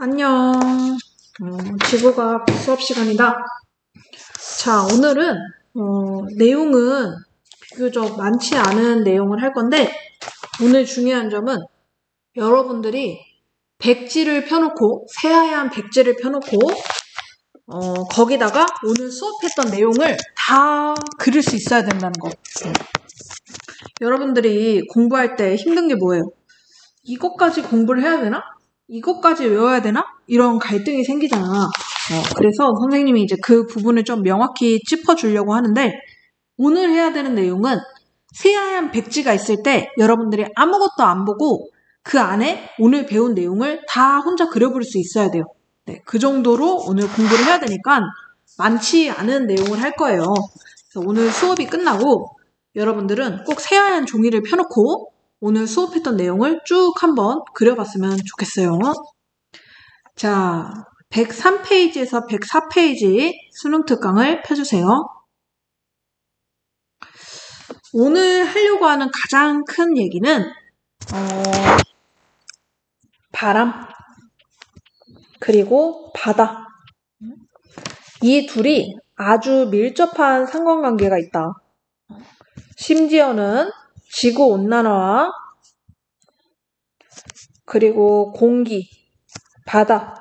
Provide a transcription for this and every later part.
안녕. 지구과학 수업 시간이다. 자, 오늘은 내용은 비교적 많지 않은 내용을 할 건데 오늘 중요한 점은 여러분들이 백지를 펴놓고 새하얀 백지를 펴놓고 거기다가 오늘 수업했던 내용을 다 그릴 수 있어야 된다는 거. 여러분들이 공부할 때 힘든 게 뭐예요? 이것까지 공부를 해야 되나? 이것까지 외워야 되나? 이런 갈등이 생기잖아. 그래서 선생님이 이제 그 부분을 좀 명확히 짚어주려고 하는데 오늘 해야 되는 내용은 새하얀 백지가 있을 때 여러분들이 아무것도 안 보고 그 안에 오늘 배운 내용을 다 혼자 그려볼 수 있어야 돼요. 네, 그 정도로 오늘 공부를 해야 되니까 많지 않은 내용을 할 거예요. 그래서 오늘 수업이 끝나고 여러분들은 꼭 새하얀 종이를 펴놓고 오늘 수업했던 내용을 쭉 한번 그려봤으면 좋겠어요. 자, 103페이지에서 104페이지 수능 특강을 펴주세요. 오늘 하려고 하는 가장 큰 얘기는 바람 그리고 바다, 이 둘이 아주 밀접한 상관관계가 있다. 심지어는 지구온난화와 그리고 공기, 바다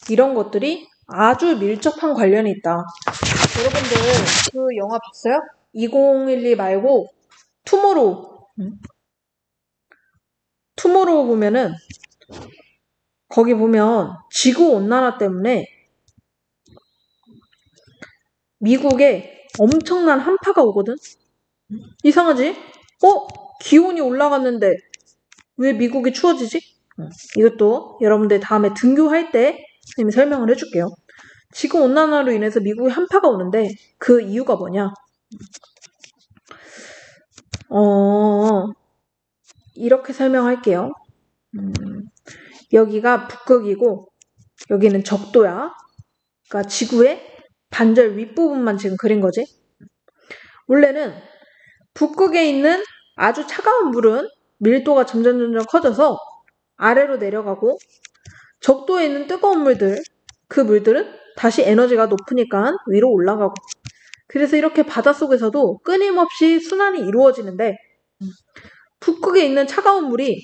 이런 것들이 아주 밀접한 관련이 있다. 여러분들 그 영화 봤어요? 2012 말고 투모로우. 투모로우 보면은 거기 보면 지구온난화 때문에 미국에 엄청난 한파가 오거든? 이상하지? 기온이 올라갔는데 왜 미국이 추워지지? 이것도 여러분들 다음에 등교할 때 선생님이 설명을 해줄게요. 지구온난화로 인해서 미국에 한파가 오는데 그 이유가 뭐냐? 이렇게 설명할게요. 여기가 북극이고 여기는 적도야. 그러니까 지구의 반절 윗부분만 지금 그린 거지. 원래는 북극에 있는 아주 차가운 물은 밀도가 점점 커져서 아래로 내려가고 적도에 있는 뜨거운 물들, 그 물들은 다시 에너지가 높으니까 위로 올라가고 그래서 이렇게 바닷속에서도 끊임없이 순환이 이루어지는데 북극에 있는 차가운 물이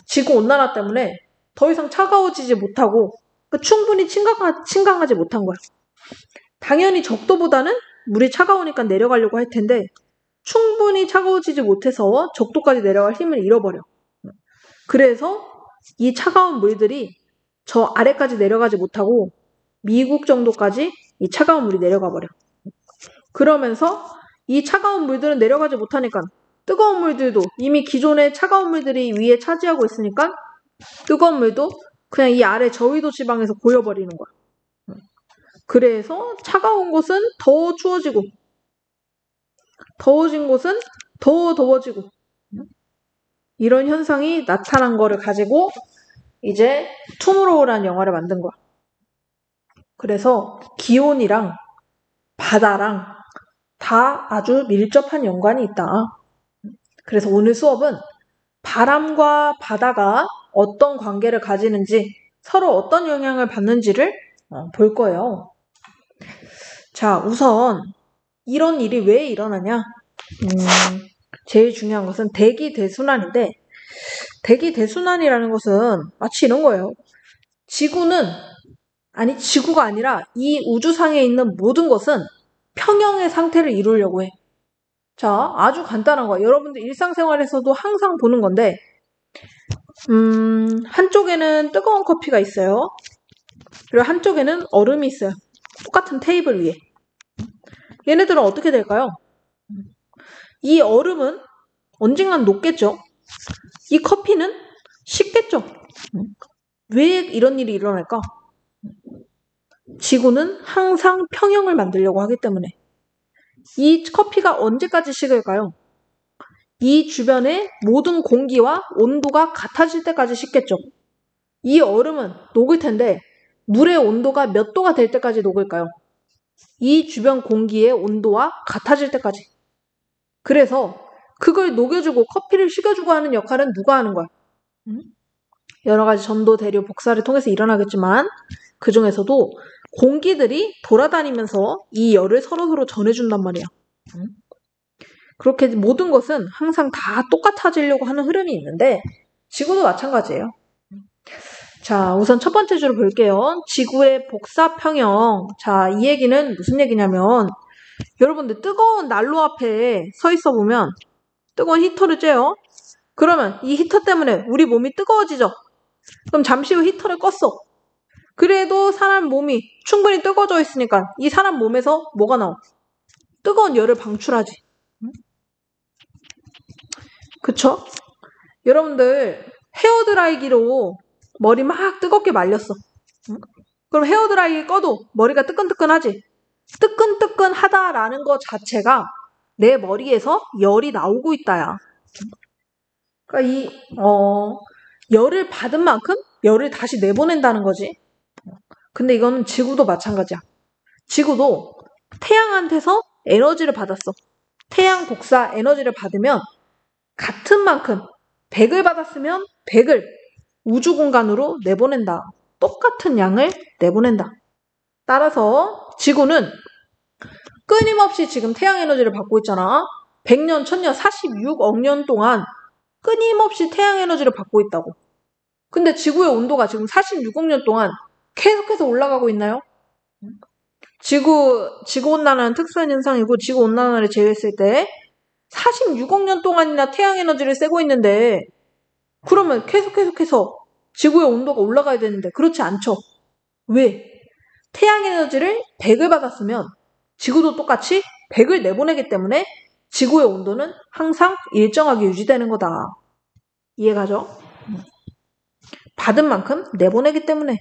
지구온난화 때문에 더 이상 차가워지지 못하고 충분히 침강하지 못한 거야. 당연히 적도보다는 물이 차가우니까 내려가려고 할 텐데 충분히 차가워지지 못해서 적도까지 내려갈 힘을 잃어버려. 그래서 이 차가운 물들이 저 아래까지 내려가지 못하고 미국 정도까지 이 차가운 물이 내려가 버려. 그러면서 이 차가운 물들은 내려가지 못하니까 뜨거운 물들도 이미 기존의 차가운 물들이 위에 차지하고 있으니까 뜨거운 물도 그냥 이 아래 저위도 지방에서 고여버리는 거야. 그래서 차가운 곳은 더 추워지고 더워진 곳은 더 더워지고 이런 현상이 나타난 거를 가지고 이제 투모로우라는 영화를 만든 거야. 그래서 기온이랑 바다랑 다 아주 밀접한 연관이 있다. 그래서 오늘 수업은 바람과 바다가 어떤 관계를 가지는지 서로 어떤 영향을 받는지를 볼 거예요. 자, 우선 이런 일이 왜 일어나냐? 제일 중요한 것은 대기대순환인데 대기대순환이라는 것은 마치 이런 거예요. 지구가 아니라 이 우주상에 있는 모든 것은 평형의 상태를 이루려고 해. 자, 아주 간단한 거야. 여러분들 일상생활에서도 항상 보는 건데 한쪽에는 뜨거운 커피가 있어요. 그리고 한쪽에는 얼음이 있어요. 똑같은 테이블 위에. 얘네들은 어떻게 될까요? 이 얼음은 언젠간 녹겠죠. 이 커피는 식겠죠. 왜 이런 일이 일어날까? 지구는 항상 평형을 만들려고 하기 때문에. 이 커피가 언제까지 식을까요? 이 주변의 모든 공기와 온도가 같아질 때까지 식겠죠. 이 얼음은 녹을 텐데 물의 온도가 몇 도가 될 때까지 녹을까요? 이 주변 공기의 온도와 같아질 때까지. 그래서 그걸 녹여주고 커피를 식여주고 하는 역할은 누가 하는 거야? 여러 가지 전도, 대류, 복사를 통해서 일어나겠지만 그 중에서도 공기들이 돌아다니면서 이 열을 서로서로 전해준단 말이야. 그렇게 모든 것은 항상 다 똑같아지려고 하는 흐름이 있는데 지구도 마찬가지예요. 자, 우선 첫 번째 줄을 볼게요. 지구의 복사평형. 자, 이 얘기는 무슨 얘기냐면 여러분들 뜨거운 난로 앞에 서 있어 보면 뜨거운 히터를 쬐요. 그러면 이 히터 때문에 우리 몸이 뜨거워지죠. 그럼 잠시 후 히터를 껐어. 그래도 사람 몸이 충분히 뜨거워져 있으니까 이 사람 몸에서 뭐가 나와? 뜨거운 열을 방출하지. 그쵸? 여러분들 헤어드라이기로 머리 막 뜨겁게 말렸어. 그럼 헤어드라이기 꺼도 머리가 뜨끈뜨끈하지? 뜨끈뜨끈하다라는 것 자체가 내 머리에서 열이 나오고 있다야. 그러니까 열을 받은 만큼 열을 다시 내보낸다는 거지. 근데 이거는 지구도 마찬가지야. 지구도 태양한테서 에너지를 받았어. 태양 복사 에너지를 받으면 같은 만큼 100을 받았으면 100을 우주 공간으로 내보낸다. 똑같은 양을 내보낸다. 따라서 지구는 끊임없이 지금 태양 에너지를 받고 있잖아. 100년, 1000년, 46억 년 동안 끊임없이 태양 에너지를 받고 있다고. 근데 지구의 온도가 지금 46억 년 동안 계속해서 올라가고 있나요? 지구온난화는 특수한 현상이고 지구온난화를 제외했을 때 46억 년 동안이나 태양 에너지를 쐬고 있는데 그러면 계속해서 지구의 온도가 올라가야 되는데 그렇지 않죠. 왜? 태양 에너지를 100을 받았으면 지구도 똑같이 100을 내보내기 때문에 지구의 온도는 항상 일정하게 유지되는 거다. 이해가죠? 받은 만큼 내보내기 때문에.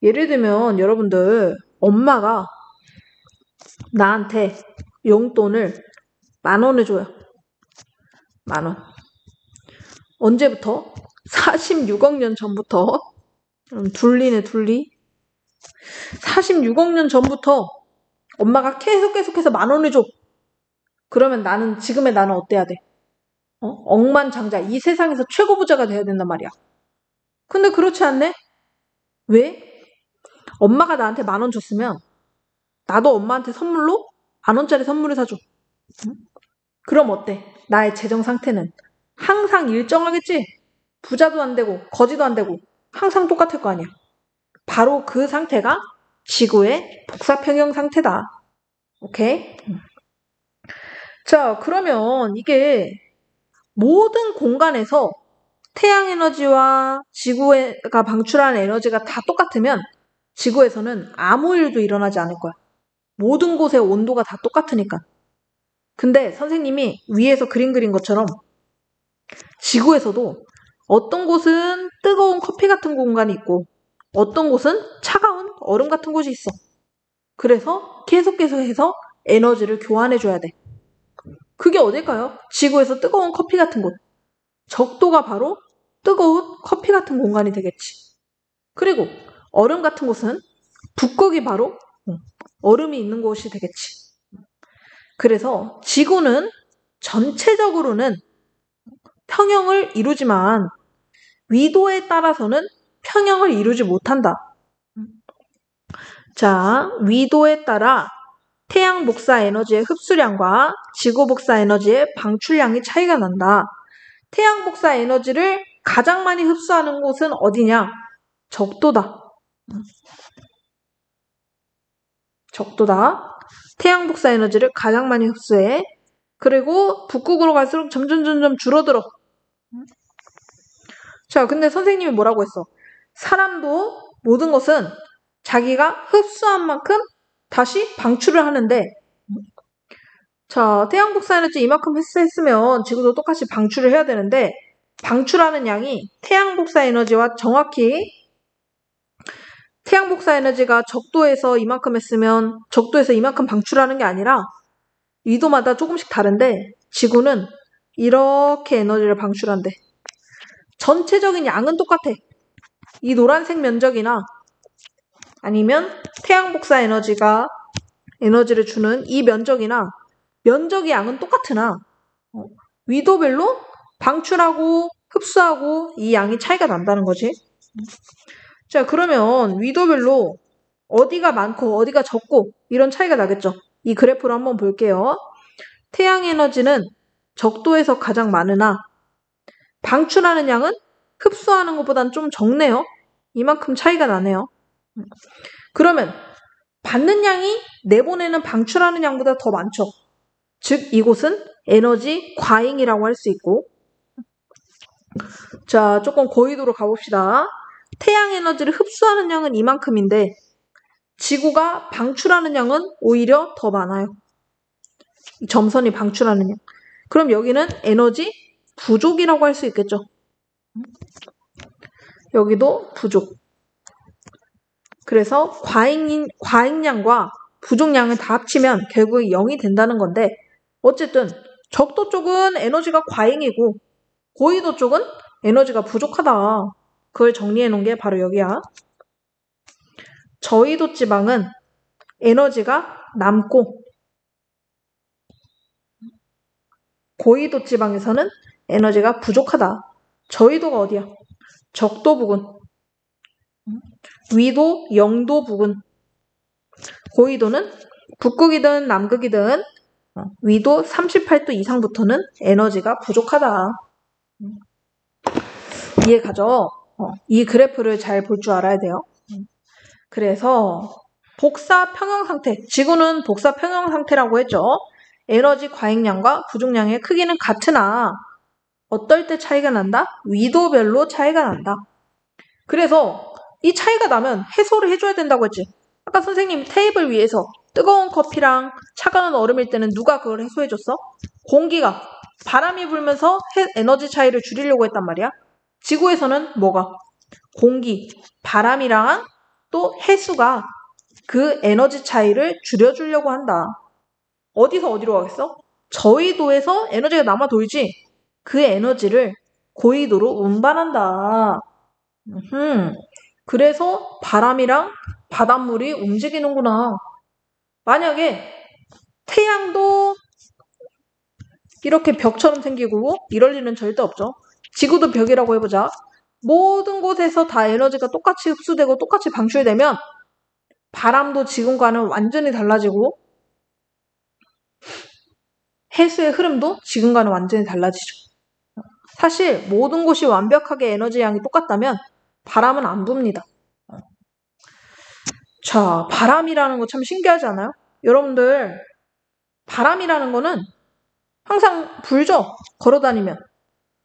예를 들면 여러분들 엄마가 나한테 용돈을 10,000원을 줘요. 10,000원. 언제부터? 46억 년 전부터. 둘리네 둘리. 46억 년 전부터 엄마가 계속해서 10,000원을 줘. 그러면 지금의 나는 어때야 돼? 억만장자, 이 세상에서 최고 부자가 돼야 된단 말이야. 근데 그렇지 않네? 왜? 엄마가 나한테 10,000원 줬으면 나도 엄마한테 선물로 10,000원짜리 선물을 사줘. 그럼 어때? 나의 재정 상태는 항상 일정하겠지? 부자도 안 되고 거지도 안 되고 항상 똑같을 거 아니야. 바로 그 상태가 지구의 복사평형 상태다. 오케이? 자, 그러면 이게 모든 공간에서 태양 에너지와 지구가 방출하는 에너지가 다 똑같으면 지구에서는 아무 일도 일어나지 않을 거야. 모든 곳의 온도가 다 똑같으니까. 근데 선생님이 위에서 그림 그린 것처럼 지구에서도 어떤 곳은 뜨거운 커피 같은 공간이 있고 어떤 곳은 차가운 얼음 같은 곳이 있어. 그래서 계속해서 해서 에너지를 교환해줘야 돼. 그게 어딜까요? 지구에서 뜨거운 커피 같은 곳. 적도가 바로 뜨거운 커피 같은 공간이 되겠지. 그리고 얼음 같은 곳은 북극이 바로 얼음이 있는 곳이 되겠지. 그래서 지구는 전체적으로는 평형을 이루지만 위도에 따라서는 평형을 이루지 못한다. 자, 위도에 따라 태양 복사 에너지의 흡수량과 지구 복사 에너지의 방출량이 차이가 난다. 태양 복사 에너지를 가장 많이 흡수하는 곳은 어디냐? 적도다. 적도다. 태양 복사 에너지를 가장 많이 흡수해. 그리고 북극으로 갈수록 점점 줄어들어. 자, 근데 선생님이 뭐라고 했어? 사람도 모든 것은 자기가 흡수한 만큼 다시 방출을 하는데 자, 태양 복사 에너지 이만큼 흡수했으면 지구도 똑같이 방출을 해야 되는데 방출하는 양이 태양 복사 에너지와 정확히 태양 복사 에너지가 적도에서 이만큼 했으면 적도에서 이만큼 방출하는 게 아니라 위도마다 조금씩 다른데 지구는 이렇게 에너지를 방출한대. 전체적인 양은 똑같아. 이 노란색 면적이나 아니면 태양 복사 에너지가 에너지를 주는 이 면적의 양은 똑같으나 위도별로 방출하고 흡수하고 이 양이 차이가 난다는 거지. 자, 그러면 위도별로 어디가 많고 어디가 적고 이런 차이가 나겠죠. 이 그래프를 한번 볼게요. 태양 에너지는 적도에서 가장 많으나 방출하는 양은 흡수하는 것보단 좀 적네요. 이만큼 차이가 나네요. 그러면 받는 양이 내보내는 방출하는 양보다 더 많죠. 즉 이곳은 에너지 과잉이라고 할 수 있고, 자, 조금 고위도로 가봅시다. 태양 에너지를 흡수하는 양은 이만큼인데 지구가 방출하는 양은 오히려 더 많아요. 이 점선이 방출하는 양. 그럼 여기는 에너지 부족이라고 할 수 있겠죠. 여기도 부족. 그래서 과잉량과 부족량을 다 합치면 결국 0이 된다는 건데, 어쨌든 적도 쪽은 에너지가 과잉이고 고위도 쪽은 에너지가 부족하다. 그걸 정리해 놓은 게 바로 여기야. 저위도 지방은 에너지가 남고 고위도 지방에서는 에너지가 부족하다. 저위도가 어디야? 적도 부근, 위도, 영도 부근, 고위도는 북극이든 남극이든 위도 38도 이상부터는 에너지가 부족하다. 이해 가죠? 이 그래프를 잘 볼 줄 알아야 돼요. 그래서 복사 평형 상태, 지구는 복사 평형 상태라고 했죠. 에너지 과잉량과 부족량의 크기는 같으나 어떨 때 차이가 난다? 위도별로 차이가 난다. 그래서 이 차이가 나면 해소를 해줘야 된다고 했지. 아까 선생님 테이블 위에서 뜨거운 커피랑 차가운 얼음일 때는 누가 그걸 해소해줬어? 공기가. 바람이 불면서 에너지 차이를 줄이려고 했단 말이야. 지구에서는 뭐가? 공기, 바람이랑 또 해수가 그 에너지 차이를 줄여주려고 한다. 어디서 어디로 가겠어? 저위도에서 에너지가 남아 돌지 그 에너지를 고위도로 운반한다. 그래서 바람이랑 바닷물이 움직이는구나. 만약에 태양도 이렇게 벽처럼 생기고 이럴 일은 절대 없죠. 지구도 벽이라고 해보자. 모든 곳에서 다 에너지가 똑같이 흡수되고 똑같이 방출되면 바람도 지금과는 완전히 달라지고 해수의 흐름도 지금과는 완전히 달라지죠. 사실 모든 곳이 완벽하게 에너지 양이 똑같다면 바람은 안 붑니다. 자, 바람이라는 거 참 신기하지 않아요? 여러분들, 바람이라는 거는 항상 불죠? 걸어다니면.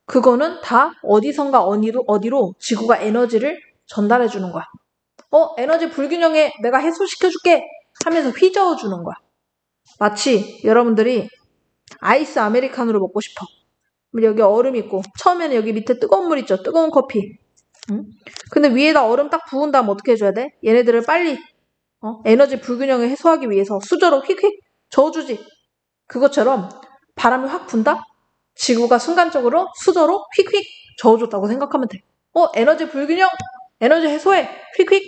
그거는 다 어디선가 어디로 지구가 에너지를 전달해 주는 거야. 에너지 불균형에 내가 해소시켜줄게 하면서 휘저어주는 거야. 마치 여러분들이 아이스 아메리카노를 먹고 싶어. 여기 얼음 있고 처음에는 여기 밑에 뜨거운 물 있죠. 뜨거운 커피. 근데 위에다 얼음 딱 부은 다음 어떻게 해줘야 돼? 얘네들을 빨리 에너지 불균형을 해소하기 위해서 수저로 휙휙 저어주지. 그것처럼 바람이 확 분다? 지구가 순간적으로 수저로 휙휙 저어줬다고 생각하면 돼. 에너지 불균형, 에너지 해소해, 휙휙.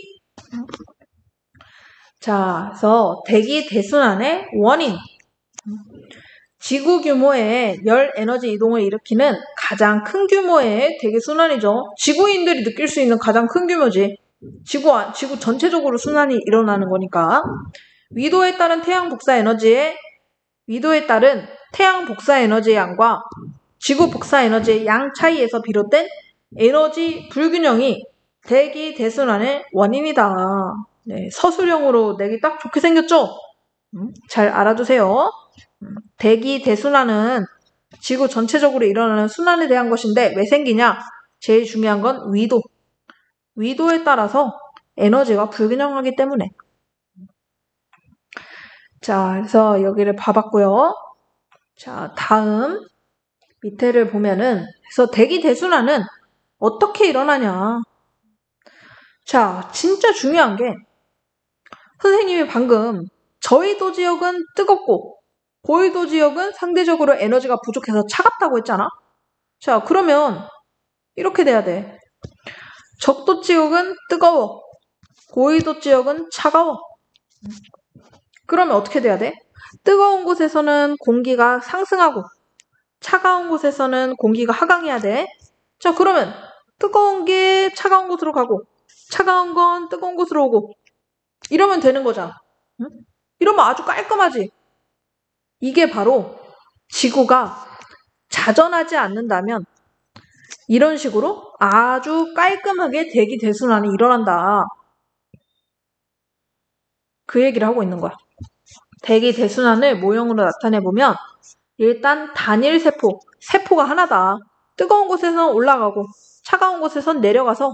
자, 그래서 대기 대순환의 원인. 지구 규모의 열 에너지 이동을 일으키는 가장 큰 규모의 대기 순환이죠. 지구인들이 느낄 수 있는 가장 큰 규모지. 지구 전체적으로 순환이 일어나는 거니까. 위도에 따른 태양 복사 에너지의 양과 지구 복사 에너지의 양 차이에서 비롯된 에너지 불균형이 대기 대순환의 원인이다. 네, 서술형으로 내기 딱 좋게 생겼죠? 잘 알아두세요. 대기 대순환은 지구 전체적으로 일어나는 순환에 대한 것인데 왜 생기냐? 제일 중요한 건 위도. 위도에 따라서 에너지가 불균형하기 때문에. 자, 그래서 여기를 봐봤고요. 자, 다음 밑에를 보면은 그래서 대기 대순환은 어떻게 일어나냐? 자, 진짜 중요한 게 선생님이 방금 저위도 지역은 뜨겁고 고위도 지역은 상대적으로 에너지가 부족해서 차갑다고 했잖아? 자, 그러면 이렇게 돼야 돼. 적도 지역은 뜨거워. 고위도 지역은 차가워. 그러면 어떻게 돼야 돼? 뜨거운 곳에서는 공기가 상승하고 차가운 곳에서는 공기가 하강해야 돼. 자, 그러면 뜨거운 게 차가운 곳으로 가고 차가운 건 뜨거운 곳으로 오고 이러면 되는 거잖아. 응? 이러면 아주 깔끔하지. 이게 바로 지구가 자전하지 않는다면 이런 식으로 아주 깔끔하게 대기 대순환이 일어난다. 그 얘기를 하고 있는 거야. 대기 대순환을 모형으로 나타내보면 일단 단일 세포, 세포가 하나다. 뜨거운 곳에선 올라가고 차가운 곳에선 내려가서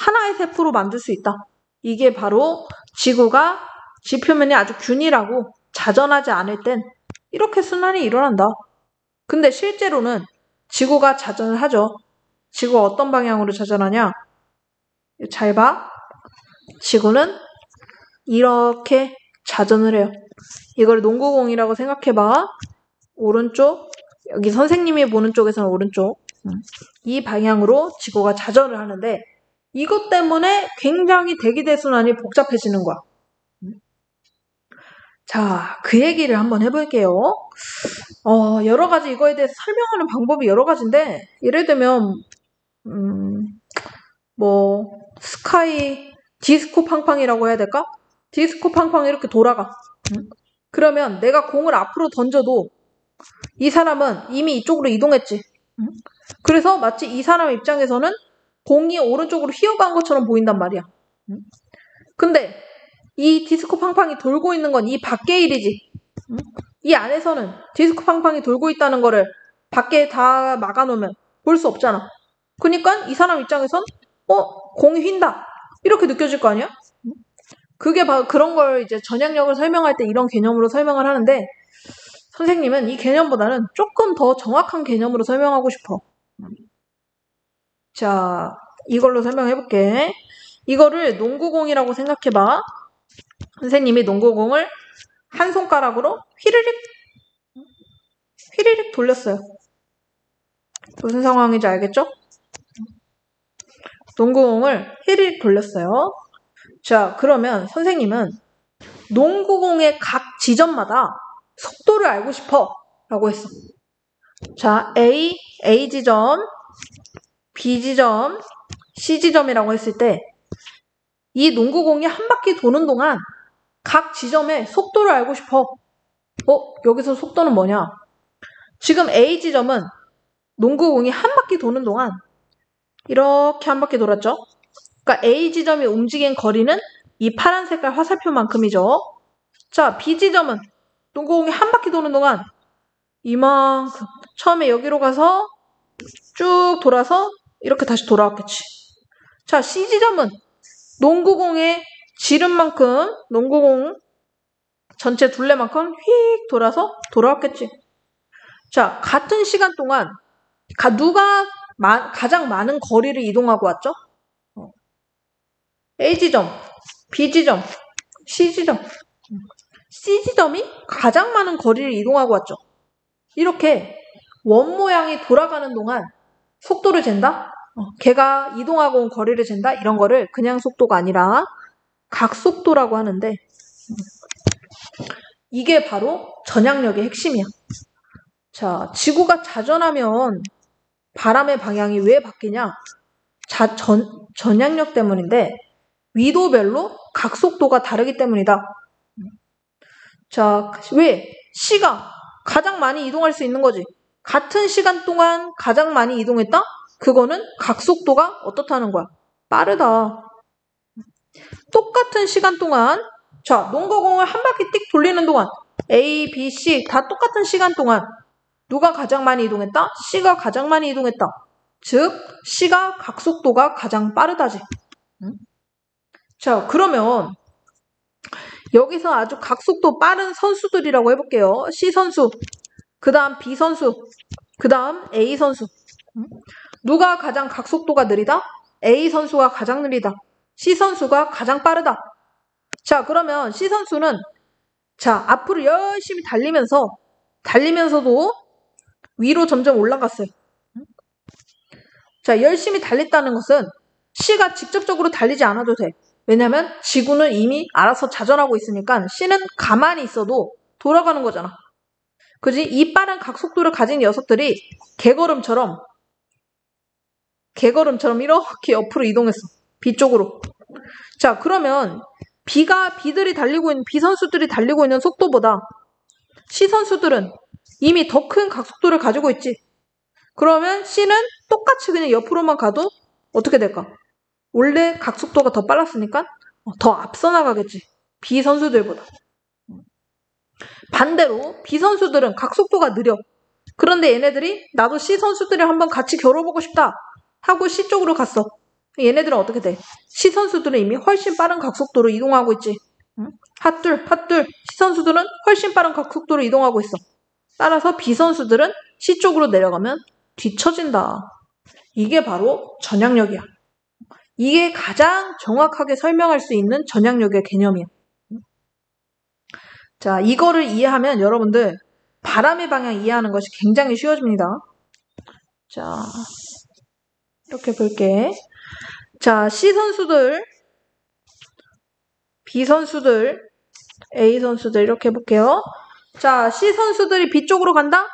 하나의 세포로 만들 수 있다. 이게 바로 지구가 지표면이 아주 균일하고 자전하지 않을 땐 이렇게 순환이 일어난다. 근데 실제로는 지구가 자전을 하죠. 지구가 어떤 방향으로 자전하냐? 잘 봐. 지구는 이렇게 자전을 해요. 이걸 농구공이라고 생각해봐. 오른쪽, 여기 선생님이 보는 쪽에서는 오른쪽. 이 방향으로 지구가 자전을 하는데 이것 때문에 굉장히 대기대순환이 복잡해지는 거야. 자, 그 얘기를 한번 해볼게요. 여러 가지 이거에 대해서 설명하는 방법이 여러 가지인데 예를 들면 스카이 디스코 팡팡이라고 해야 될까? 디스코 팡팡 이렇게 돌아가. 그러면 내가 공을 앞으로 던져도 이 사람은 이미 이쪽으로 이동했지. 그래서 마치 이 사람 입장에서는 공이 오른쪽으로 휘어간 것처럼 보인단 말이야. 근데 이 디스코 팡팡이 돌고 있는 건 이 밖의 일이지. 이 안에서는 디스코 팡팡이 돌고 있다는 거를 밖에 다 막아놓으면 볼 수 없잖아. 그러니까 이 사람 입장에선 공이 휜다. 이렇게 느껴질 거 아니야? 그게 바로 그런 걸 이제 전향력을 설명할 때 이런 개념으로 설명을 하는데 선생님은 이 개념보다는 조금 더 정확한 개념으로 설명하고 싶어. 자, 이걸로 설명해볼게. 이거를 농구공이라고 생각해봐. 선생님이 농구공을 한 손가락으로 휘리릭 돌렸어요. 무슨 상황인지 알겠죠? 농구공을 휘리릭 돌렸어요. 자, 그러면 선생님은 농구공의 각 지점마다 속도를 알고 싶어 라고 했어. 자, A 지점, B 지점, C 지점이라고 했을 때 이 농구공이 한 바퀴 도는 동안 각 지점의 속도를 알고 싶어. 여기서 속도는 뭐냐? 지금 A 지점은 농구공이 한 바퀴 도는 동안 이렇게 한 바퀴 돌았죠? 그러니까 A 지점이 움직인 거리는 이 파란 색깔 화살표만큼이죠. 자, B 지점은 농구공이 한 바퀴 도는 동안 이만큼 처음에 여기로 가서 쭉 돌아서 이렇게 다시 돌아왔겠지. 자, C 지점은 농구공의 지름만큼 농구공 전체 둘레만큼 휙 돌아서 돌아왔겠지. 자, 같은 시간 동안 누가 가장 많은 거리를 이동하고 왔죠? A 지점, B 지점, C 지점. C 지점이 가장 많은 거리를 이동하고 왔죠. 이렇게 원 모양이 돌아가는 동안 속도를 잰다? 걔가 이동하고 온 거리를 잰다? 이런 거를 그냥 속도가 아니라 각속도라고 하는데 이게 바로 전향력의 핵심이야. 자, 지구가 자전하면 바람의 방향이 왜 바뀌냐? 전향력 때문인데 위도별로 각속도가 다르기 때문이다. 자, 왜? C가 가장 많이 이동할 수 있는 거지. 같은 시간 동안 가장 많이 이동했다? 그거는 각속도가 어떻다는 거야? 빠르다. 똑같은 시간 동안 자, 농구공을 한 바퀴 띡 돌리는 동안 A, B, C 다 똑같은 시간 동안 누가 가장 많이 이동했다? C가 가장 많이 이동했다. 즉, C가 각속도가 가장 빠르다지. 자, 그러면 여기서 아주 각속도 빠른 선수들이라고 해볼게요. C 선수, 그 다음 B 선수, 그 다음 A 선수. 누가 가장 각속도가 느리다? A 선수가 가장 느리다. C 선수가 가장 빠르다. 자, 그러면 C 선수는 자, 앞으로 열심히 달리면서도 위로 점점 올라갔어요. 자, 열심히 달렸다는 것은 C가 직접적으로 달리지 않아도 돼. 왜냐면 지구는 이미 알아서 자전하고 있으니까 C는 가만히 있어도 돌아가는 거잖아. 그지? 이 빠른 각속도를 가진 녀석들이 개걸음처럼 개걸음처럼 이렇게 옆으로 이동했어. B 쪽으로. 자, 그러면 B들이 달리고 있는, B 선수들이 달리고 있는 속도보다 C 선수들은 이미 더 큰 각속도를 가지고 있지. 그러면 C는 똑같이 그냥 옆으로만 가도 어떻게 될까? 원래 각속도가 더 빨랐으니까 더 앞서 나가겠지. B 선수들보다. 반대로 B 선수들은 각속도가 느려. 그런데 얘네들이 나도 C 선수들이랑 한번 같이 겨뤄보고 싶다 하고 C 쪽으로 갔어. 얘네들은 어떻게 돼? C 선수들은 이미 훨씬 빠른 각속도로 이동하고 있지. 핫둘. C 선수들은 훨씬 빠른 각속도로 이동하고 있어. 따라서 B 선수들은 C 쪽으로 내려가면 뒤처진다. 이게 바로 전향력이야. 이게 가장 정확하게 설명할 수 있는 전향력의 개념이야. 자, 이거를 이해하면 여러분들 바람의 방향 이해하는 것이 굉장히 쉬워집니다. 자, 이렇게 볼게. 자, C 선수들, B 선수들, A 선수들 이렇게 해볼게요. 자, C 선수들이 B 쪽으로 간다?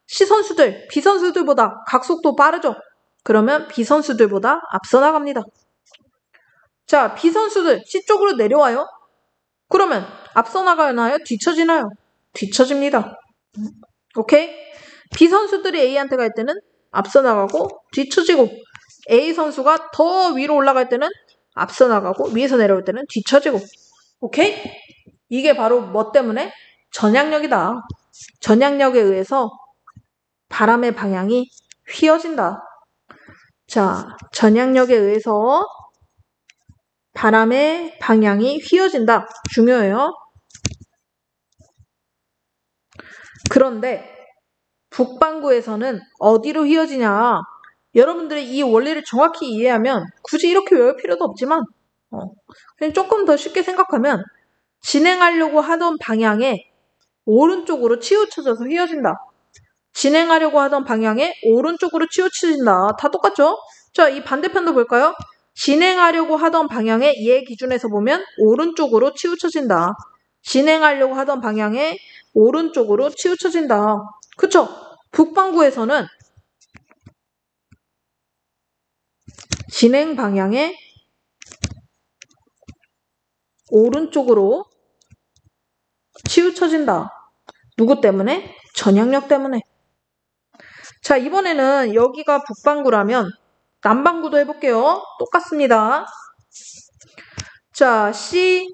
C 선수들, B 선수들보다 각속도 빠르죠? 그러면 B 선수들보다 앞서 나갑니다. 자, B 선수들 C 쪽으로 내려와요? 그러면 앞서 나가나요? 뒤처지나요? 뒤처집니다. 오케이? B 선수들이 A한테 갈 때는 앞서 나가고 뒤처지고, A 선수가 더 위로 올라갈 때는 앞서 나가고 위에서 내려올 때는 뒤처지고. 오케이? 이게 바로 뭐 때문에? 전향력이다. 전향력에 의해서 바람의 방향이 휘어진다. 자, 전향력에 의해서 바람의 방향이 휘어진다. 중요해요. 그런데 북반구에서는 어디로 휘어지냐? 여러분들이 이 원리를 정확히 이해하면 굳이 이렇게 외울 필요도 없지만 그냥 조금 더 쉽게 생각하면 진행하려고 하던 방향에 오른쪽으로 치우쳐져서 휘어진다. 진행하려고 하던 방향에 오른쪽으로 치우쳐진다. 다 똑같죠? 자, 이 반대편도 볼까요? 진행하려고 하던 방향에 얘 기준에서 보면 오른쪽으로 치우쳐진다. 진행하려고 하던 방향에 오른쪽으로 치우쳐진다. 그쵸? 북반구에서는 진행 방향에 오른쪽으로 치우쳐진다. 누구 때문에? 전향력 때문에. 자, 이번에는 여기가 북반구라면 남반구도 해볼게요. 똑같습니다. 자, C,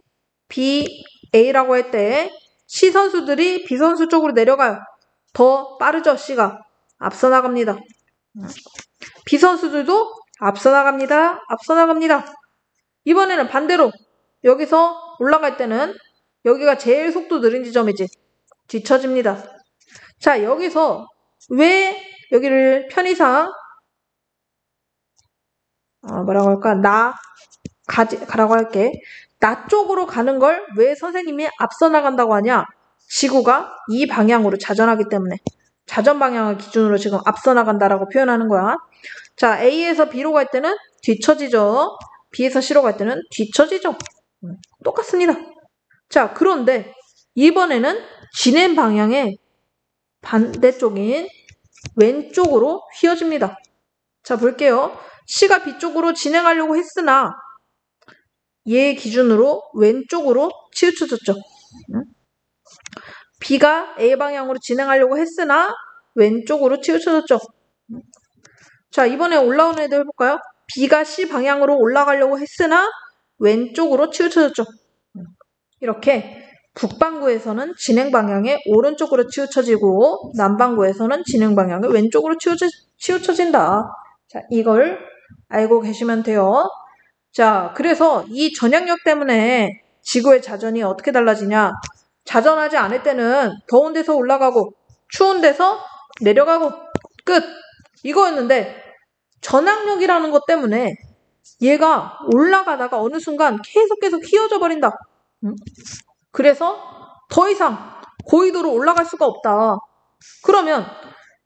B, A라고 할 때 C 선수들이 B 선수 쪽으로 내려가요. 더 빠르죠, C가. 앞서 나갑니다. B 선수들도 앞서 나갑니다. 앞서 나갑니다. 이번에는 반대로 여기서 올라갈 때는 여기가 제일 속도 느린 지점이지. 뒤처집니다. 자, 여기서 왜 여기를 편의상 뭐라고 할까? 가라고 할게. 나 쪽으로 가는 걸 왜 선생님이 앞서 나간다고 하냐? 지구가 이 방향으로 자전하기 때문에. 자전 방향을 기준으로 지금 앞서 나간다라고 표현하는 거야. 자, A에서 B로 갈 때는 뒤처지죠. B에서 C로 갈 때는 뒤처지죠. 똑같습니다. 자, 그런데 이번에는 진행 방향의 반대쪽인 왼쪽으로 휘어집니다. 자, 볼게요. C가 B 쪽으로 진행하려고 했으나 얘 기준으로 왼쪽으로 치우쳐졌죠. B가 A 방향으로 진행하려고 했으나 왼쪽으로 치우쳐졌죠. 자, 이번에 올라오는 애들 해볼까요? B가 C 방향으로 올라가려고 했으나 왼쪽으로 치우쳐졌죠. 이렇게 북반구에서는 진행 방향에 오른쪽으로 치우쳐지고 남반구에서는 진행 방향에 왼쪽으로 치우쳐진다. 자, 이걸 알고 계시면 돼요. 자, 그래서 이 전향력 때문에 지구의 자전이 어떻게 달라지냐? 자전하지 않을 때는 더운 데서 올라가고 추운 데서 내려가고 끝! 이거였는데 전향력이라는 것 때문에 얘가 올라가다가 어느 순간 계속 휘어져 버린다. 그래서 더 이상 고緯도로 올라갈 수가 없다. 그러면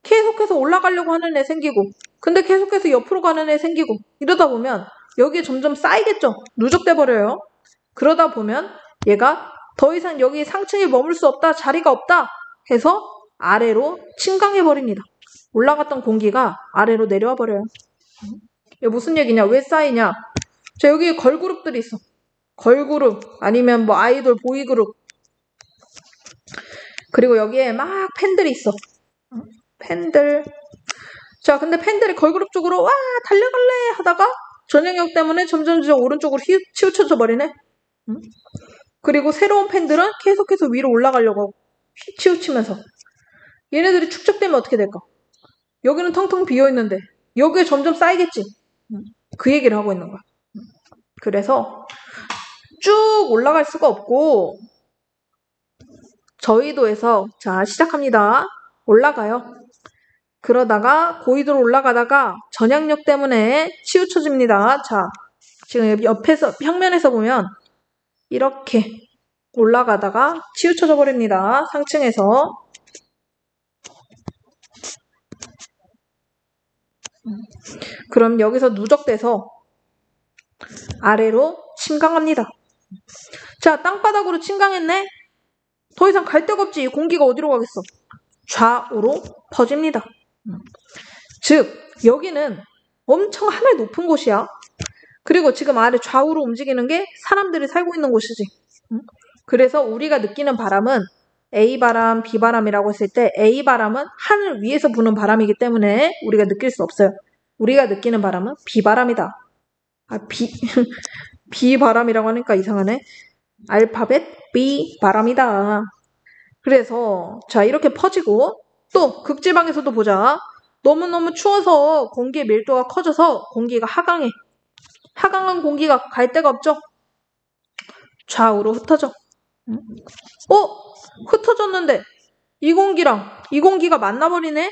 계속해서 올라가려고 하는 애 생기고 근데 계속해서 옆으로 가는 애 생기고 이러다 보면 여기에 점점 쌓이겠죠. 누적돼 버려요. 그러다 보면 얘가 더 이상 여기 상층에 머물 수 없다. 자리가 없다. 해서 아래로 침강해 버립니다. 올라갔던 공기가 아래로 내려와 버려요. 이게 무슨 얘기냐? 왜 쌓이냐? 자, 여기 걸그룹들이 있어. 걸그룹, 아니면 뭐 아이돌, 보이그룹. 그리고 여기에 막 팬들이 있어. 팬들. 자, 근데 팬들이 걸그룹 쪽으로 와 달려갈래 하다가 전향력 때문에 점점 오른쪽으로 치우쳐져 버리네. 그리고 새로운 팬들은 계속해서 위로 올라가려고 하고 치우치면서 얘네들이 축적되면 어떻게 될까? 여기는 텅텅 비어있는데 여기에 점점 쌓이겠지. 그 얘기를 하고 있는 거야. 그래서 쭉 올라갈 수가 없고 저위도에서 자 시작합니다. 올라가요. 그러다가 고위도로 올라가다가 전향력 때문에 치우쳐집니다. 자, 지금 옆에서 평면에서 보면 이렇게 올라가다가 치우쳐져 버립니다. 상층에서. 그럼 여기서 누적돼서 아래로 침강합니다. 자, 땅바닥으로 침강했네? 더 이상 갈 데가 없지. 공기가 어디로 가겠어? 좌우로 퍼집니다. 즉, 여기는 엄청 하늘 높은 곳이야. 그리고 지금 아래 좌우로 움직이는 게 사람들이 살고 있는 곳이지. 그래서 우리가 느끼는 바람은 A바람, B바람이라고 했을 때 A바람은 하늘 위에서 부는 바람이기 때문에 우리가 느낄 수 없어요. 우리가 느끼는 바람은 B바람이다. B바람이라고 하니까 이상하네. 알파벳 B바람이다. 그래서 자 이렇게 퍼지고 또 극지방에서도 보자. 너무너무 추워서 공기의 밀도가 커져서 공기가 하강해. 하강한 공기가 갈 데가 없죠. 좌우로 흩어져. 흩어졌는데 이 공기랑 이 공기가 만나버리네.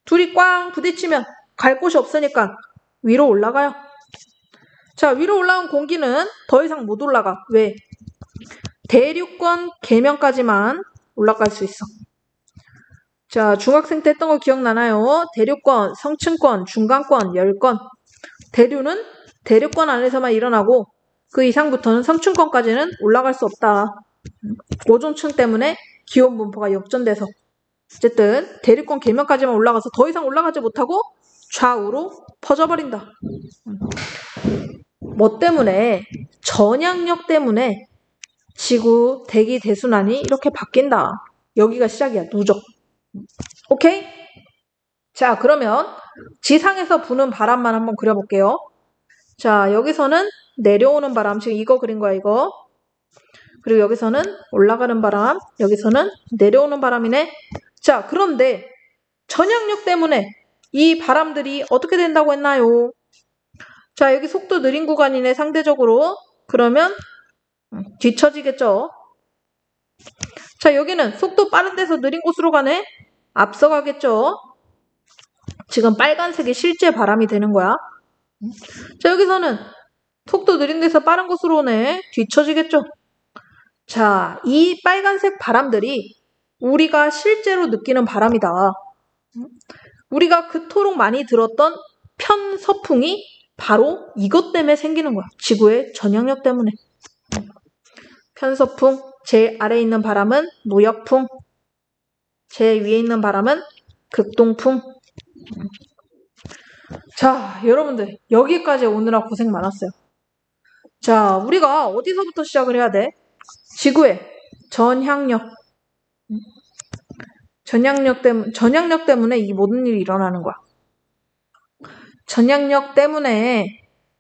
둘이 꽝 부딪히면 갈 곳이 없으니까 위로 올라가요. 자, 위로 올라온 공기는 더 이상 못 올라가. 왜? 대륙권 계면까지만 올라갈 수 있어. 자, 중학생 때 했던 거 기억나나요? 대륙권, 성층권, 중간권, 열권. 대류는 대륙권 안에서만 일어나고 그 이상부터는 성층권까지는 올라갈 수 없다. 오존층 때문에 기온 분포가 역전돼서 어쨌든 대륙권 계면까지만 올라가서 더 이상 올라가지 못하고 좌우로 퍼져버린다. 뭐 때문에? 전향력 때문에 지구 대기 대순환이 이렇게 바뀐다. 여기가 시작이야. 누적. 오케이? 자, 그러면 지상에서 부는 바람만 한번 그려볼게요. 자, 여기서는 내려오는 바람. 지금 이거 그린 거야, 이거. 그리고 여기서는 올라가는 바람. 여기서는 내려오는 바람이네. 자, 그런데 전향력 때문에 이 바람들이 어떻게 된다고 했나요? 자, 여기 속도 느린 구간이네, 상대적으로. 그러면 뒤처지겠죠. 자, 여기는 속도 빠른 데서 느린 곳으로 가네. 앞서가겠죠. 지금 빨간색이 실제 바람이 되는 거야. 자, 여기서는 속도 느린 데서 빠른 곳으로 오네. 뒤처지겠죠. 자, 이 빨간색 바람들이 우리가 실제로 느끼는 바람이다. 우리가 그토록 많이 들었던 편서풍이 바로 이것 때문에 생기는 거야. 지구의 전향력 때문에. 편서풍, 제일 아래에 있는 바람은 무역풍, 제일 위에 있는 바람은 극동풍. 자, 여러분들 여기까지 오느라 고생 많았어요. 자, 우리가 어디서부터 시작을 해야 돼? 지구의 전향력. 전향력 때문에 이 모든 일이 일어나는 거야. 전향력 때문에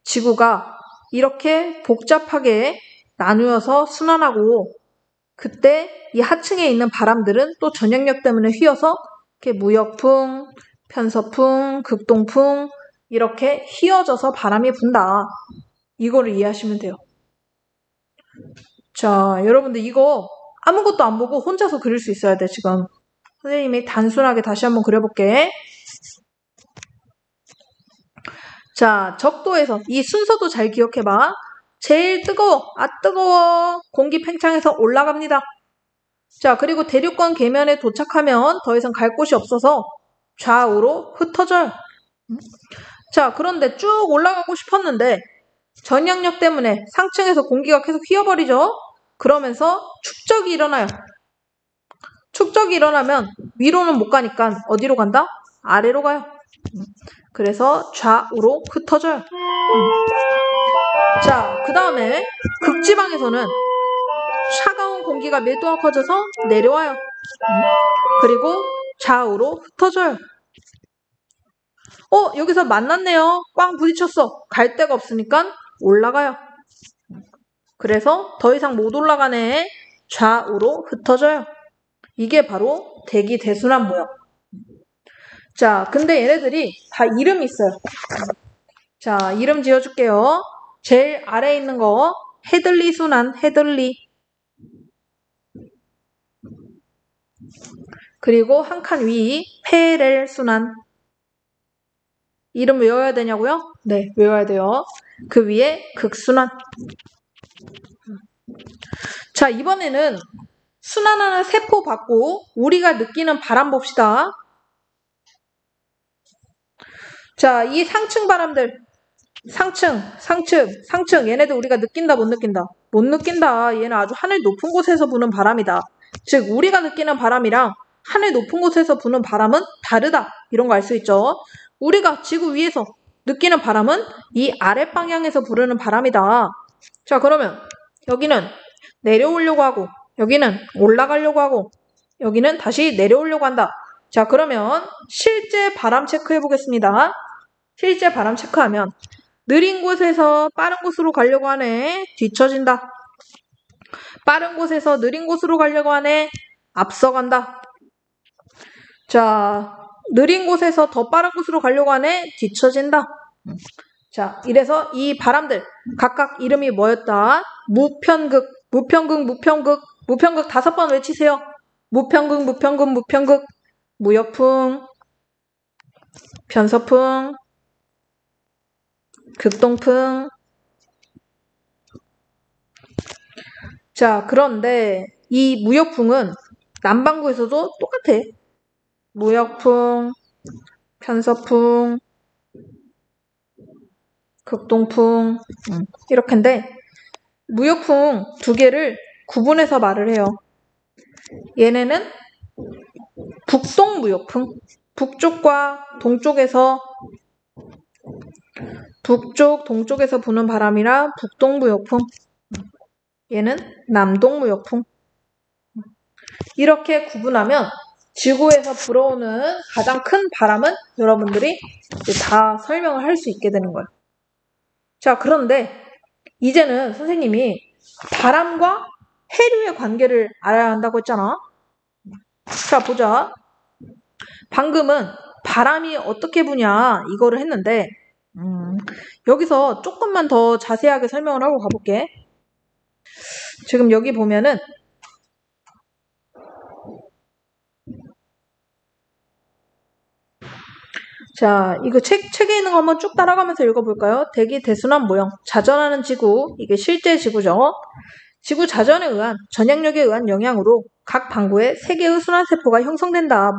지구가 이렇게 복잡하게 나누어서 순환하고 그때 이 하층에 있는 바람들은 또 전향력 때문에 휘어서 이렇게 무역풍, 편서풍, 극동풍 이렇게 휘어져서 바람이 분다. 이거를 이해하시면 돼요. 자, 여러분들 이거 아무것도 안 보고 혼자서 그릴 수 있어야 돼, 지금. 선생님이 단순하게 다시 한번 그려볼게. 자, 적도에서 이 순서도 잘 기억해봐. 제일 뜨거워. 뜨거워. 공기 팽창해서 올라갑니다. 자, 그리고 대륙권 계면에 도착하면 더 이상 갈 곳이 없어서 좌우로 흩어져요. 자, 그런데 쭉 올라가고 싶었는데 전향력 때문에 상층에서 공기가 계속 휘어버리죠. 그러면서 축적이 일어나요. 축적이 일어나면 위로는 못 가니까 어디로 간다? 아래로 가요. 그래서 좌우로 흩어져요. 자, 그 다음에 극지방에서는 차가운 공기가 밀도가 커져서 내려와요. 그리고 좌우로 흩어져요. 여기서 만났네요. 꽝 부딪혔어. 갈 데가 없으니까 올라가요. 그래서 더 이상 못 올라가네. 좌우로 흩어져요. 이게 바로 대기 대순환 모형. 자, 근데 얘네들이 다 이름이 있어요. 자, 이름 지어줄게요. 제일 아래에 있는 거 헤들리 순환, 헤들리. 그리고 한 칸 위 페렐 순환. 이름 외워야 되냐고요? 네, 외워야 돼요. 그 위에 극순환. 자, 이번에는 순환하는 세포 받고 우리가 느끼는 바람 봅시다. 자, 이 상층 바람들, 상층, 얘네들 우리가 느낀다, 못 느낀다? 못 느낀다. 얘는 아주 하늘 높은 곳에서 부는 바람이다. 즉, 우리가 느끼는 바람이랑 하늘 높은 곳에서 부는 바람은 다르다. 이런 거 알 수 있죠? 우리가 지구 위에서 느끼는 바람은 이 아랫방향에서 부르는 바람이다. 자, 그러면 여기는 내려오려고 하고, 여기는 올라가려고 하고, 여기는 다시 내려오려고 한다. 자, 그러면 실제 바람 체크해 보겠습니다. 실제 바람 체크하면 느린 곳에서 빠른 곳으로 가려고 하네. 뒤처진다. 빠른 곳에서 느린 곳으로 가려고 하네. 앞서간다. 자, 느린 곳에서 더 빠른 곳으로 가려고 하네. 뒤처진다. 자, 이래서 이 바람들 각각 이름이 뭐였다? 무편극, 무편극 5번 외치세요. 무편극, 무역풍, 편서풍, 극동풍. 자, 그런데 이 무역풍은 남반구에서도 똑같아. 무역풍, 편서풍, 극동풍, 이렇게인데 무역풍 두 개를 구분해서 말을 해요. 얘네는 북동무역풍, 북쪽과 동쪽에서 동쪽에서 부는 바람이라 북동무역풍. 얘는 남동무역풍. 이렇게 구분하면 지구에서 불어오는 가장 큰 바람은 여러분들이 다 설명을 할 수 있게 되는 거예요. 자, 그런데 이제는 선생님이 바람과 해류의 관계를 알아야 한다고 했잖아. 자, 보자. 방금은 바람이 어떻게 부냐 이거를 했는데 여기서 조금만 더 자세하게 설명을 하고 가볼게. 지금 여기 보면은 자, 이거 책에 있는 거 한번 쭉 따라가면서 읽어볼까요? 대기 대순환 모형, 자전하는 지구, 이게 실제 지구죠. 지구 자전에 의한 전향력에 의한 영향으로 각 방구에 3개의 순환세포가 형성된다.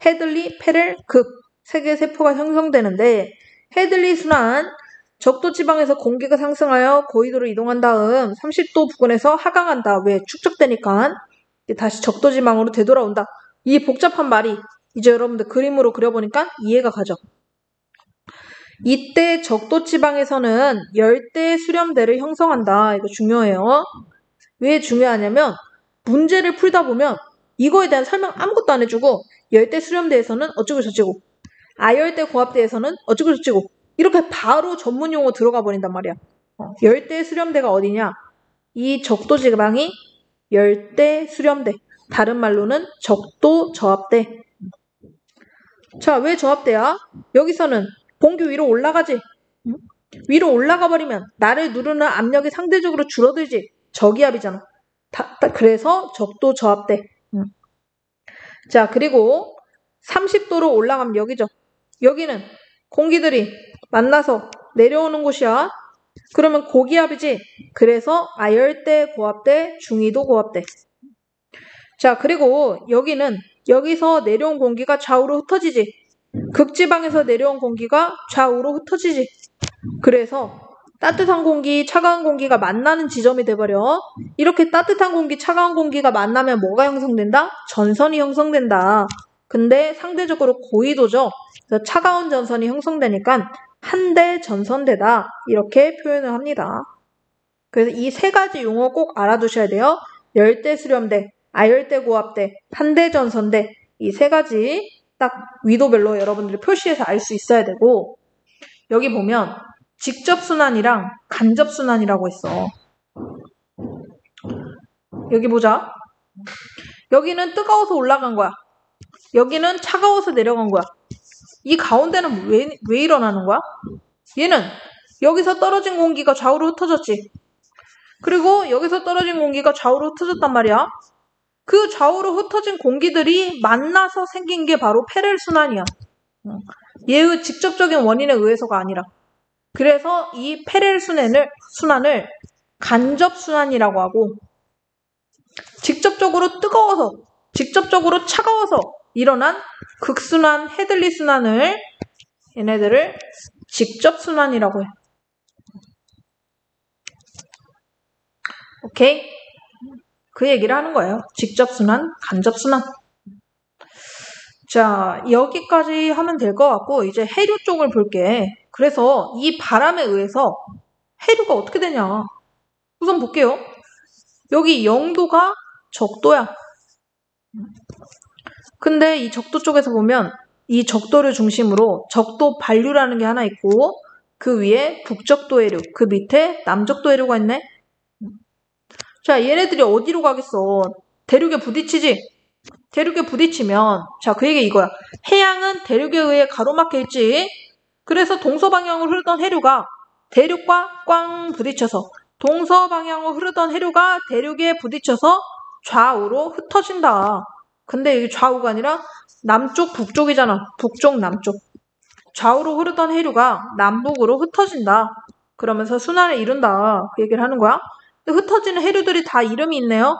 헤들리, 페렐, 극 3개의 세포가 형성되는데 헤들리 순환, 적도지방에서 공기가 상승하여 고緯도로 이동한 다음 30도 부근에서 하강한다. 왜? 축적되니까 다시 적도지방으로 되돌아온다. 이 복잡한 말이 이제 여러분들 그림으로 그려보니까 이해가 가죠. 이때 적도지방에서는 열대 수렴대를 형성한다. 이거 중요해요. 왜 중요하냐면 문제를 풀다 보면 이거에 대한 설명 아무것도 안 해주고 열대 수렴대에서는 어쩌고 저쩌고, 아열대 고압대에서는 어쩌고 저쩌고 이렇게 바로 전문 용어 들어가 버린단 말이야. 열대 수렴대가 어디냐? 이 적도지방이 열대 수렴대, 다른 말로는 적도 저압대. 자, 왜 저압대야? 여기서는 공기 위로 올라가지. 위로 올라가 버리면 나를 누르는 압력이 상대적으로 줄어들지. 저기압이잖아. 그래서 적도 저압대. 자, 그리고 30도로 올라가면 여기죠. 여기는 공기들이 만나서 내려오는 곳이야. 그러면 고기압이지. 그래서 아열대 고압대, 중위도 고압대. 자, 그리고 여기는 여기서 내려온 공기가 좌우로 흩어지지. 극지방에서 내려온 공기가 좌우로 흩어지지. 그래서 따뜻한 공기, 차가운 공기가 만나는 지점이 돼버려. 이렇게 따뜻한 공기, 차가운 공기가 만나면 뭐가 형성된다? 전선이 형성된다. 근데 상대적으로 고위도죠. 그래서 차가운 전선이 형성되니까 한대 전선대다 이렇게 표현을 합니다. 그래서 이 세 가지 용어 꼭 알아두셔야 돼요. 열대 수렴대, 아열대 고압대, 한대 전선대 이 세 가지 딱 위도별로 여러분들이 표시해서 알 수 있어야 되고 여기 보면 직접순환이랑 간접순환이라고 있어. 여기 보자. 여기는 뜨거워서 올라간 거야. 여기는 차가워서 내려간 거야. 이 가운데는 왜 일어나는 거야? 얘는 여기서 떨어진 공기가 좌우로 흩어졌지. 그리고 여기서 떨어진 공기가 좌우로 흩어졌단 말이야. 그 좌우로 흩어진 공기들이 만나서 생긴 게 바로 페렐 순환이야. 얘의 직접적인 원인에 의해서가 아니라. 그래서 이 페렐 순환을 간접 순환이라고 하고 직접적으로 뜨거워서, 직접적으로 차가워서 일어난 극순환, 헤들리 순환을 얘네들을 직접 순환이라고 해. 오케이? 그 얘기를 하는 거예요. 직접 순환, 간접 순환. 자, 여기까지 하면 될 것 같고 이제 해류 쪽을 볼게. 그래서 이 바람에 의해서 해류가 어떻게 되냐. 우선 볼게요. 여기 0도가 적도야. 근데 이 적도 쪽에서 보면 이 적도를 중심으로 적도 반류라는 게 하나 있고 그 위에 북적도 해류, 그 밑에 남적도 해류가 있네. 자, 얘네들이 어디로 가겠어? 대륙에 부딪히지? 대륙에 부딪히면 자, 그 얘기 이거야. 해양은 대륙에 의해 가로막혀 있지. 그래서 동서방향으로 흐르던 해류가 대륙과 꽝 부딪혀서 동서방향으로 흐르던 해류가 대륙에 부딪혀서 좌우로 흩어진다. 근데 이게 좌우가 아니라 남쪽, 북쪽이잖아. 북쪽, 남쪽. 좌우로 흐르던 해류가 남북으로 흩어진다. 그러면서 순환을 이룬다. 그 얘기를 하는 거야. 근데 흩어지는 해류들이 다 이름이 있네요.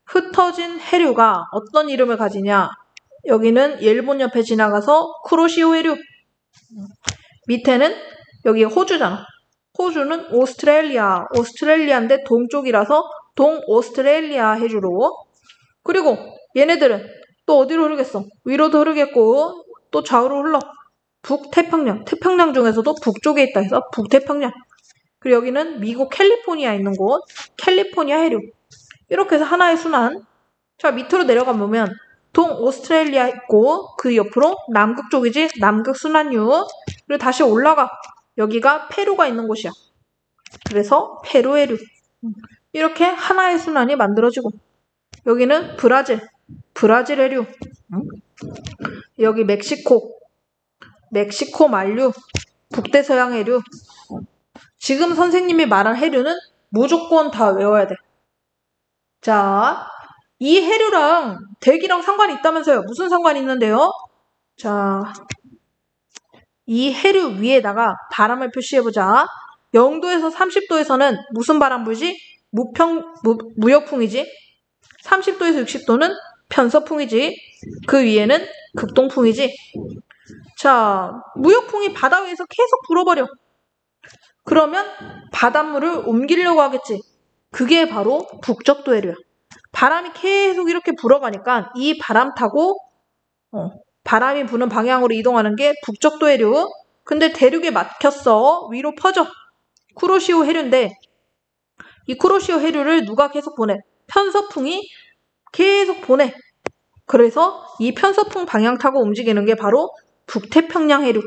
흩어진 해류가 어떤 이름을 가지냐. 여기는 일본 옆에 지나가서 쿠로시오 해류. 밑에는 여기 호주잖아. 호주는 오스트레일리아인데 동쪽이라서 동오스트레일리아 해류로. 그리고 얘네들은 또 어디로 흐르겠어? 위로도 흐르겠고 또 좌우로 흘러. 북태평양. 태평양 중에서도 북쪽에 있다 해서 북태평양. 그리고 여기는 미국 캘리포니아에 있는 곳 캘리포니아 해류. 이렇게 해서 하나의 순환. 자, 밑으로 내려가 보면 동오스트레일리아 있고 그 옆으로 남극 쪽이지. 남극 순환류. 그리고 다시 올라가. 여기가 페루가 있는 곳이야. 그래서 페루 해류. 이렇게 하나의 순환이 만들어지고 여기는 브라질 해류. 여기 멕시코 만류. 북대서양 해류. 지금 선생님이 말한 해류는 무조건 다 외워야 돼. 자, 이 해류랑 대기랑 상관이 있다면서요. 무슨 상관이 있는데요? 자, 이 해류 위에다가 바람을 표시해보자. 0도에서 30도에서는 무슨 바람 불지? 무역풍이지. 30도에서 60도는 편서풍이지. 그 위에는 극동풍이지. 자, 무역풍이 바다 위에서 계속 불어버려. 그러면 바닷물을 옮기려고 하겠지. 그게 바로 북적도 해류야. 바람이 계속 이렇게 불어가니까 이 바람 타고 바람이 부는 방향으로 이동하는 게 북적도 해류. 근데 대륙에 막혔어. 위로 퍼져. 쿠로시오 해류인데 이 쿠로시오 해류를 누가 계속 보내? 편서풍이 계속 보내. 그래서 이 편서풍 방향 타고 움직이는 게 바로 북태평양 해류.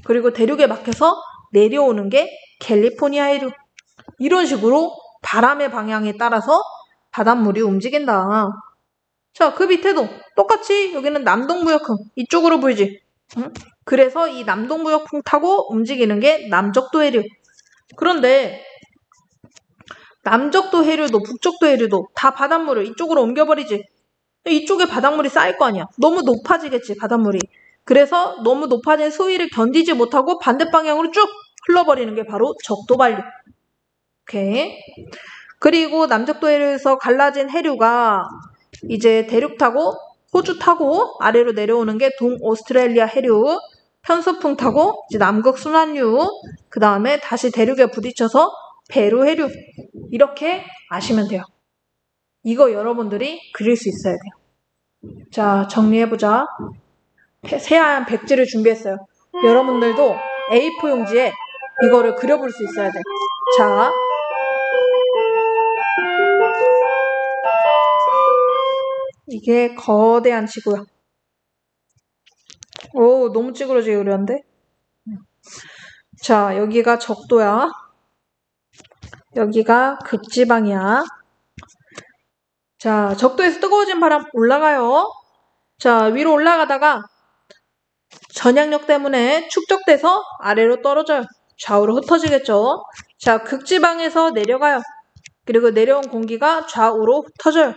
그리고 대륙에 막혀서 내려오는 게 캘리포니아 해류. 이런 식으로 바람의 방향에 따라서 바닷물이 움직인다. 자, 그 밑에도 똑같이 여기는 남동무역풍. 이쪽으로 보이지? 그래서 이 남동무역풍 타고 움직이는 게 남적도 해류. 그런데 남적도 해류도 북적도 해류도 다 바닷물을 이쪽으로 옮겨버리지. 이쪽에 바닷물이 쌓일 거 아니야. 너무 높아지겠지, 바닷물이. 그래서 너무 높아진 수위를 견디지 못하고 반대 방향으로 쭉 흘러버리는 게 바로 적도반류. 오케이. 그리고 남적도 해류에서 갈라진 해류가 이제 대륙 타고 호주 타고 아래로 내려오는 게 동오스트레일리아 해류. 편서풍 타고 이제 남극 순환류. 그 다음에 다시 대륙에 부딪혀서 페루 해류. 이렇게 아시면 돼요. 이거 여러분들이 그릴 수 있어야 돼요. 자, 정리해보자. 새하얀 백지를 준비했어요. 여러분들도 A4 용지에 이거를 그려볼 수 있어야 돼. 자, 이게 거대한 지구야. 오, 너무 찌그러지게 그렸는데? 자, 여기가 적도야. 여기가 극지방이야. 자, 적도에서 뜨거워진 바람 올라가요. 자, 위로 올라가다가 전향력 때문에 축적돼서 아래로 떨어져요. 좌우로 흩어지겠죠. 자, 극지방에서 내려가요. 그리고 내려온 공기가 좌우로 흩어져요.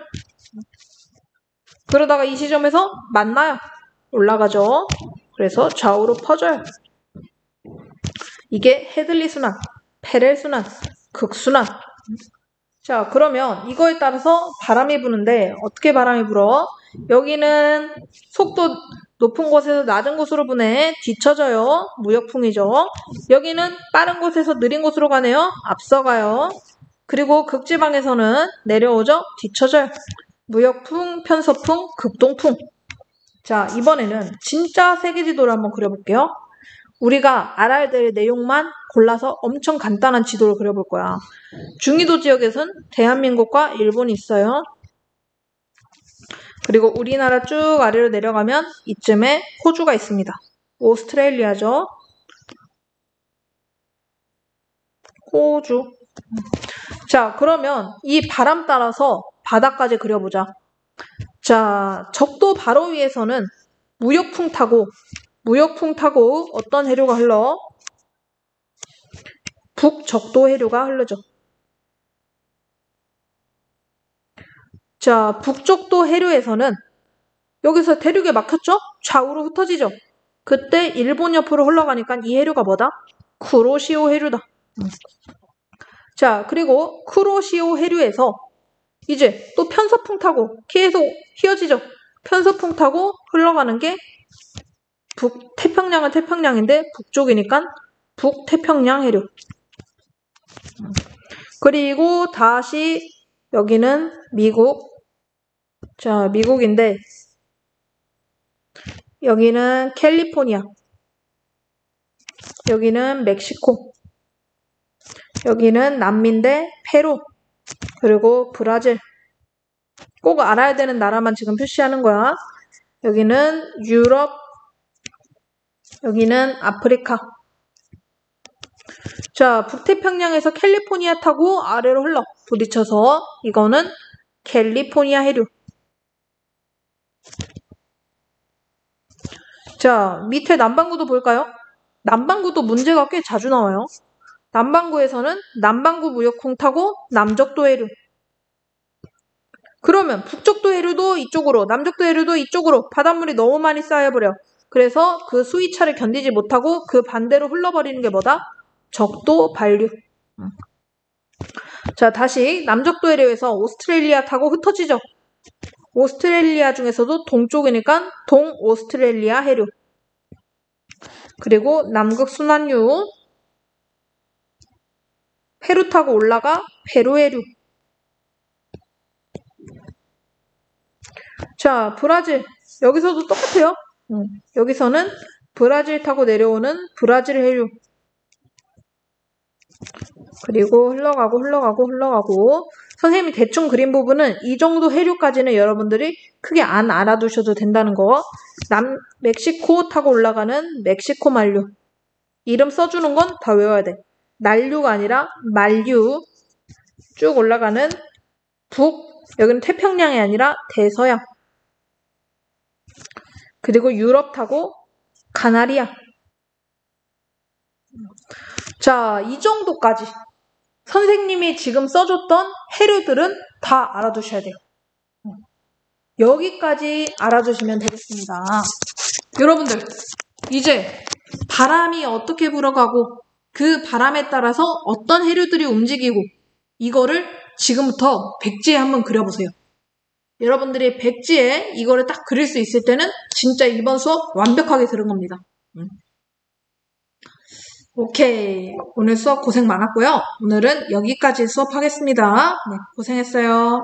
그러다가 이 지점에서 만나요. 올라가죠. 그래서 좌우로 퍼져요. 이게 헤들리 순환, 페렐 순환, 극순환. 자, 그러면 이거에 따라서 바람이 부는데 어떻게 바람이 불어? 여기는 속도 높은 곳에서 낮은 곳으로 부네. 뒤쳐져요. 무역풍이죠. 여기는 빠른 곳에서 느린 곳으로 가네요. 앞서가요. 그리고 극지방에서는 내려오죠. 뒤쳐져요. 무역풍, 편서풍, 급동풍. 자, 이번에는 진짜 세계지도를 한번 그려볼게요. 우리가 알아야 될 내용만 골라서 엄청 간단한 지도를 그려볼 거야. 중위도 지역에서는 대한민국과 일본이 있어요. 그리고 우리나라 쭉 아래로 내려가면 이쯤에 호주가 있습니다. 오스트레일리아죠. 호주. 자, 그러면 이 바람 따라서 바다까지 그려보자. 자, 적도 바로 위에서는 무역풍 타고 어떤 해류가 흘러? 북적도 해류가 흐르죠. 자, 북적도 해류에서는 여기서 대륙에 막혔죠? 좌우로 흩어지죠? 그때 일본 옆으로 흘러가니까 이 해류가 뭐다? 쿠로시오 해류다. 자, 그리고 쿠로시오 해류에서 이제 또 편서풍 타고 계속 휘어지죠? 편서풍 타고 흘러가는 게 태평양은 태평양인데 북쪽이니까 북태평양 해류. 그리고 다시 여기는 미국. 자, 미국인데 여기는 캘리포니아. 여기는 멕시코. 여기는 남미인데 페루. 그리고 브라질. 꼭 알아야 되는 나라만 지금 표시하는 거야. 여기는 유럽. 여기는 아프리카. 자, 북태평양에서 캘리포니아 타고 아래로 흘러 부딪혀서 이거는 캘리포니아 해류. 자, 밑에 남반구도 볼까요? 남반구도 문제가 꽤 자주 나와요. 남반구에서는 남반구 무역풍 타고 남적도 해류. 그러면 북적도 해류도 이쪽으로, 남적도 해류도 이쪽으로 바닷물이 너무 많이 쌓여버려. 그래서 그 수위차를 견디지 못하고 그 반대로 흘러버리는 게 뭐다? 적도 반류. 자, 다시 남적도 해류에서 오스트레일리아 타고 흩어지죠. 오스트레일리아 중에서도 동쪽이니까 동오스트레일리아 해류. 그리고 남극 순환류. 페루 타고 올라가 페루 해류. 자, 브라질. 여기서도 똑같아요. 여기서는 브라질 타고 내려오는 브라질 해류. 그리고 흘러가고 선생님이 대충 그린 부분은 이 정도 해류까지는 여러분들이 크게 안 알아두셔도 된다는 거. 멕시코 타고 올라가는 멕시코 만류. 이름 써주는 건 다 외워야 돼. 난류가 아니라 만류. 쭉 올라가는 여기는 태평양이 아니라 대서양. 그리고 유럽 타고 카나리아. 자, 이 정도까지 선생님이 지금 써줬던 해류들은 다 알아두셔야 돼요. 여기까지 알아두시면 되겠습니다. 여러분들, 이제 바람이 어떻게 불어가고 그 바람에 따라서 어떤 해류들이 움직이고 이거를 지금부터 백지에 한번 그려보세요. 여러분들이 백지에 이거를 딱 그릴 수 있을 때는 진짜 이번 수업 완벽하게 들은 겁니다. 오케이. 오늘 수업 고생 많았고요. 오늘은 여기까지 수업하겠습니다. 네, 고생했어요.